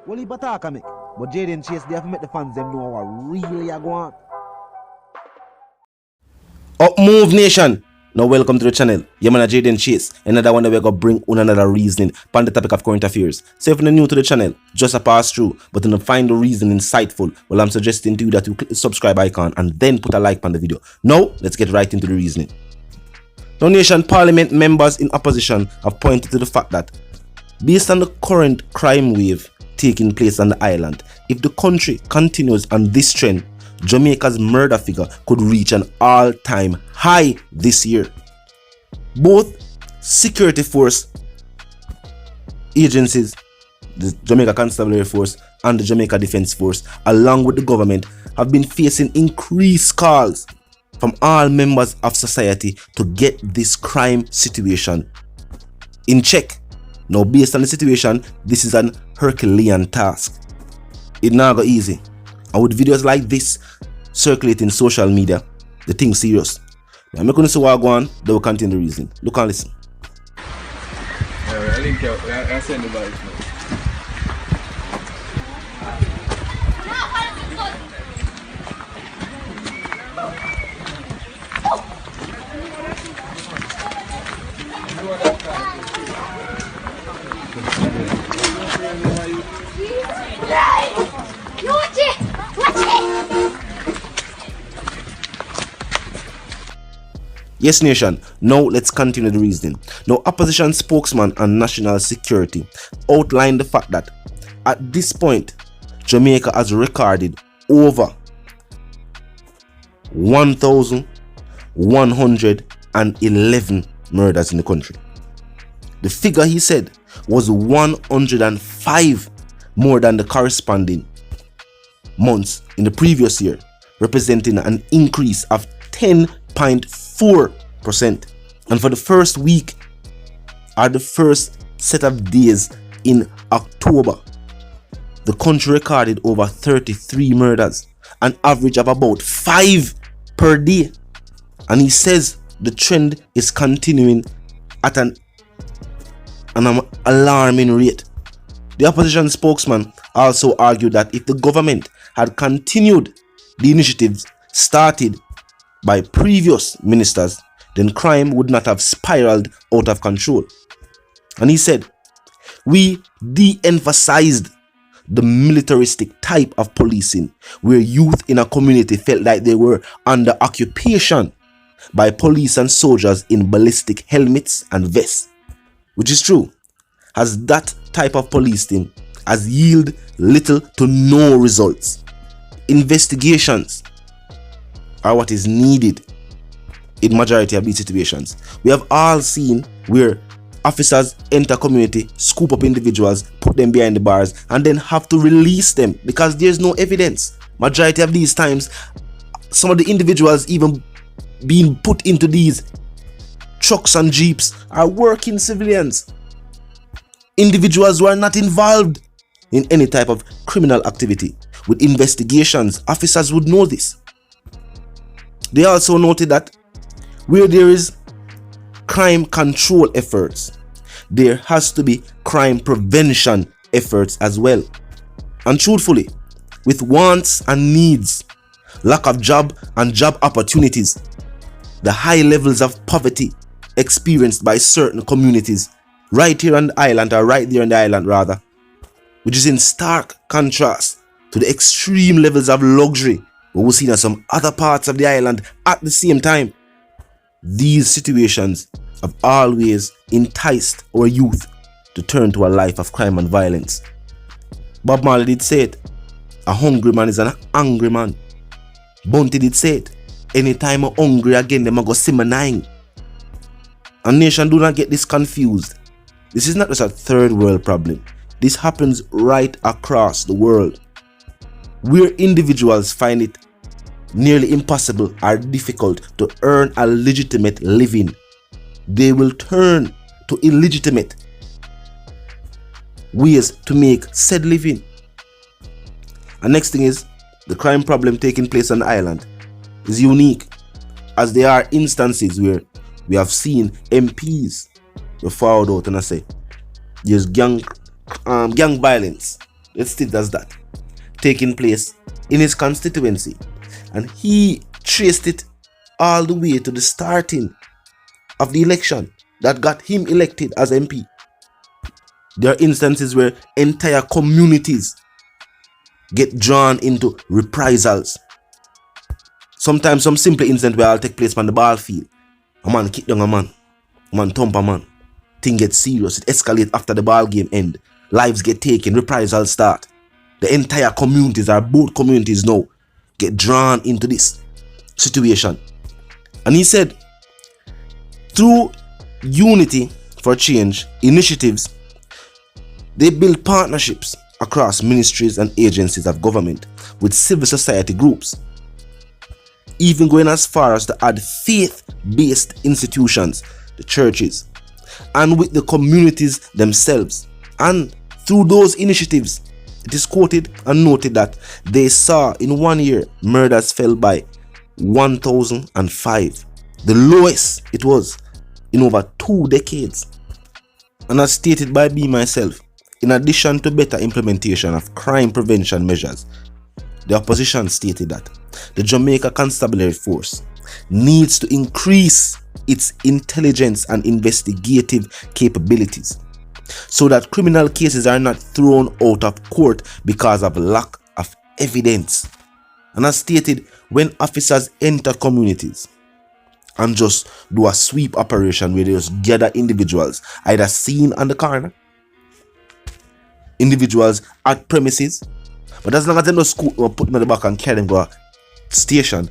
Well, he attack me. But Jayden Chase, they have to make the fans them know what really are going on. Up move nation. Now welcome to the channel. Yeah man, Jayden Chase. Another one that we're gonna bring on another reasoning on the topic of current affairs. So if you're new to the channel, just a pass through, but to find the reason insightful, well I'm suggesting to you that you click the subscribe icon and then put a like on the video. Now let's get right into the reasoning. Now nation, parliament members in opposition have pointed to the fact that based on the current crime wave taking place on the island, if the country continues on this trend, Jamaica's murder figure could reach an all-time high this year. Both security force agencies, the Jamaica Constabulary Force and the Jamaica Defence Force, along with the government, have been facing increased calls from all members of society to get this crime situation in check. Now, based on the situation, this is an Herculean task. It not go easy. And with videos like this circulating social media, the thing's serious. I'm not going to say what I go on, they will continue the reason. Look and listen. I link out, I send the voice now. Yes nation, now let's continue the reasoning. Now opposition spokesman and national security outlined the fact that at this point Jamaica has recorded over 1,111 murders in the country. The figure, he said, was 105 more than the corresponding months in the previous year, representing an increase of 10.4%. And for the first week or the first set of days in October, the country recorded over 33 murders, an average of about 5 per day. And he says the trend is continuing at an alarming rate. The opposition spokesman also argued that if the government had continued the initiatives started by previous ministers, then crime would not have spiraled out of control. And he said, we de-emphasized the militaristic type of policing where youth in a community felt like they were under occupation by police and soldiers in ballistic helmets and vests. Which is true, as that type of policing has yielded little to no results. Investigations are what is needed in majority of these situations. We have all seen where officers enter community, scoop up individuals, put them behind the bars, and then have to release them because there's no evidence. Majority of these times, some of the individuals even being put into these trucks and jeeps are working civilians, individuals who are not involved in any type of criminal activity. With investigations, officers would know this. They also noted that where there is crime control efforts, there has to be crime prevention efforts as well. And truthfully, with wants and needs, lack of job and job opportunities, the high levels of poverty experienced by certain communities right here on the island, or right there on the island rather, which is in stark contrast to the extreme levels of luxury we will see in some other parts of the island at the same time. These situations have always enticed our youth to turn to a life of crime and violence. Bob Marley did say it, a hungry man is an angry man. Bunty did say it, anytime I'm hungry again, them go see my nine. And nation, do not get this confused. This is not just a third world problem. This happens right across the world. Where individuals find it nearly impossible or difficult to earn a legitimate living, they will turn to illegitimate ways to make said living. And next thing is, the crime problem taking place on the island is unique, as there are instances where we have seen MPs were found out and I say there's gang violence let's state as that, taking place in his constituency. And he traced it all the way to the starting of the election that got him elected as MP. There are instances where entire communities get drawn into reprisals. Sometimes some simple incident where I'll take place on the ball field. A man kick down a man thump a man. Thing gets serious, it escalates after the ball game end. Lives get taken, reprisals start. The entire communities, or both communities now, get drawn into this situation. And he said, through unity for change initiatives, they build partnerships across ministries and agencies of government with civil society groups, even going as far as to add faith-based institutions, the churches, and with the communities themselves. And through those initiatives, it is quoted and noted that they saw in 1 year murders fell by 1,005, the lowest it was in over 2 decades. And as stated by me myself, in addition to better implementation of crime prevention measures, the opposition stated that the Jamaica Constabulary Force needs to increase its intelligence and investigative capabilities so that criminal cases are not thrown out of court because of lack of evidence. And as stated, when officers enter communities and just do a sweep operation where they just gather individuals either seen on the corner, individuals at premises, but as long as they don't scoop or put them in the back and carry them go station,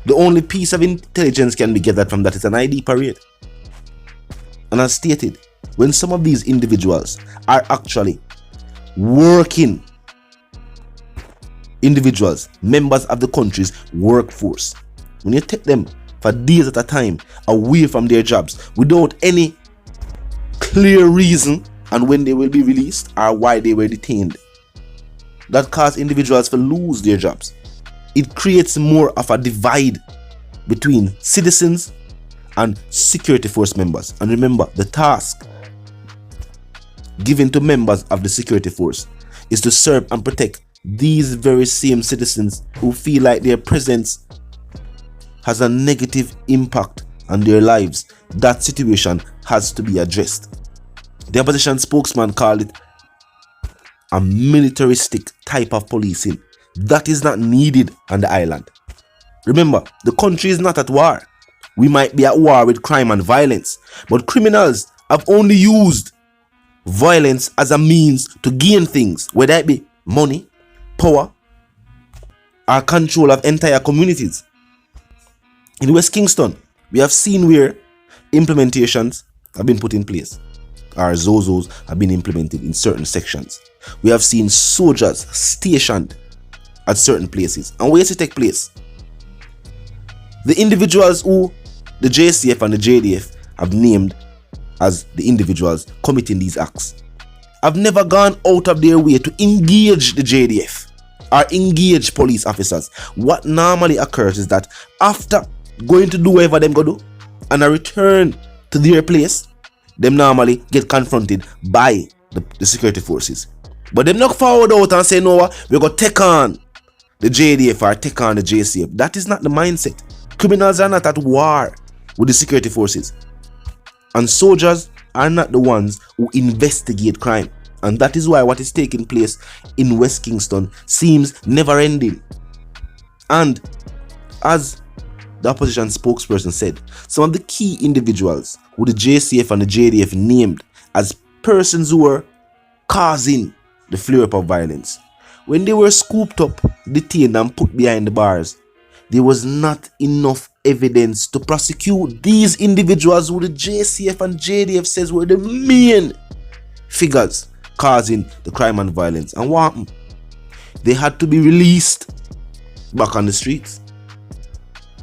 the only piece of intelligence can be gathered from that is an ID parade. And as stated, when some of these individuals are actually working individuals, members of the country's workforce, when you take them for days at a time away from their jobs without any clear reason and when they will be released or why they were detained, that causes individuals to lose their jobs. It creates more of a divide between citizens and security force members. And remember, the task given to members of the security force is to serve and protect these very same citizens who feel like their presence has a negative impact on their lives. That situation has to be addressed. The opposition spokesman called it a militaristic type of policing that is not needed on the island. Remember, the country is not at war. We might be at war with crime and violence, but criminals have only used violence as a means to gain things, whether it be money, power, or control of entire communities. In West Kingston, we have seen where implementations have been put in place. Our Zozos have been implemented in certain sections. We have seen soldiers stationed at certain places. And where does it take place? The individuals who the JCF and the JDF have named as the individuals committing these acts have never gone out of their way to engage the JDF or engage police officers. What normally occurs is that after going to do whatever them go do and a return to their place, them normally get confronted by the security forces. But them not forward out and say, no, we're going to take on the JDF or take on the JCF. That is not the mindset. Criminals are not at war with the security forces. And soldiers are not the ones who investigate crime. And that is why what is taking place in West Kingston seems never ending. And as the opposition spokesperson said, some of the key individuals who the JCF and the JDF named as persons who were causing the flare-up of violence, when they were scooped up, detained and put behind the bars, there was not enough evidence to prosecute these individuals who the JCF and JDF says were the main figures causing the crime and violence. And what happened? They had to be released back on the streets.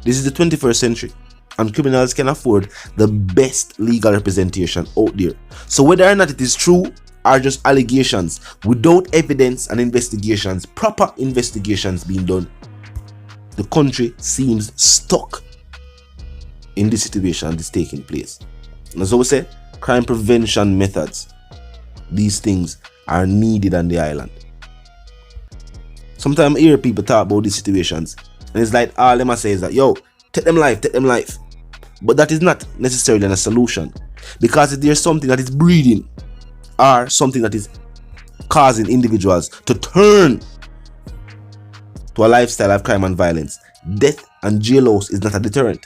This is the 21st century and criminals can afford the best legal representation out there. So whether or not it is true or just allegations without evidence and investigations, proper investigations being done, the country seems stuck in this situation that's taking place. And as I said, crime prevention methods, these things are needed on the island. Sometimes I hear people talk about these situations, and it's like all them I say is that, yo, take them life. But that is not necessarily a solution, because if there's something that is breeding or something that is causing individuals to turn to a lifestyle of crime and violence, death and jailhouse is not a deterrent.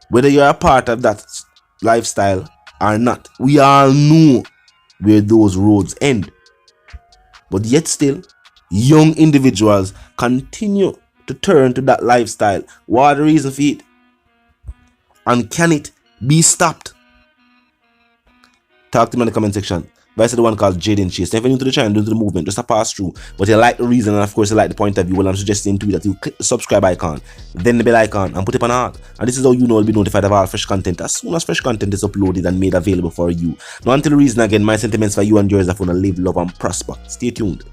Whether you're a part of that lifestyle or not, we all know where those roads end. But yet still, young individuals continue to turn to that lifestyle. What are the reason for it? And can it be stopped? Talk to me in the comment section. Vice the one called Jayden Chase. If you're new to the channel, new to the movement, just a pass through. But you like the reason, and of course you like the point of view, well, I'm suggesting to you that you click the subscribe icon, then the bell icon, and put it on all. And this is how you know you'll be notified of all fresh content as soon as fresh content is uploaded and made available for you. Now until the reason again, my sentiments for you and yours are going to live, love, and prosper. Stay tuned.